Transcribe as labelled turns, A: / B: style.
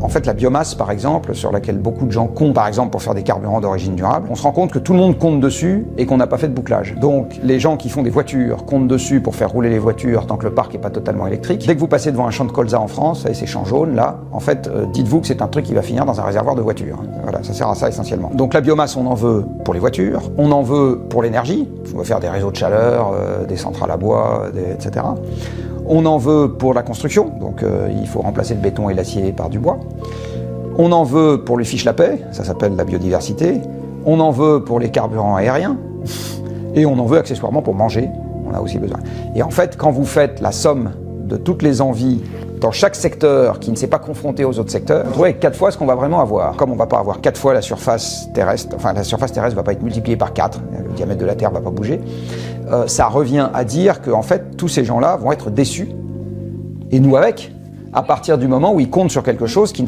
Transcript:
A: En fait, la biomasse, par exemple, sur laquelle beaucoup de gens comptent, par exemple, pour faire des carburants d'origine durable, on se rend compte que tout le monde compte dessus et qu'on n'a pas fait de bouclage. Donc, les gens qui font des voitures comptent dessus pour faire rouler les voitures tant que le parc n'est pas totalement électrique. Dès que vous passez devant un champ de colza en France, et ces champs jaunes, là, en fait, dites-vous que c'est un truc qui va finir dans un réservoir de voiture. Voilà, ça sert à ça essentiellement. Donc, la biomasse, on en veut pour les voitures, on en veut pour l'énergie. On va faire des réseaux de chaleur, des centrales à bois, etc. On en veut pour la construction, donc il faut remplacer le béton et l'acier par du bois. On en veut pour les fiches la paix, ça s'appelle la biodiversité. On en veut pour les carburants aériens. Et on en veut accessoirement pour manger, on a aussi besoin. Et en fait, quand vous faites la somme de toutes les envies dans chaque secteur qui ne s'est pas confronté aux autres secteurs, vous trouvez 4 fois ce qu'on va vraiment avoir. Comme on ne va pas avoir 4 fois la surface terrestre, enfin la surface terrestre ne va pas être multipliée par 4, le diamètre de la Terre ne va pas bouger, ça revient à dire que en fait, tous ces gens-là vont être déçus, et nous avec, à partir du moment où ils comptent sur quelque chose qui ne sera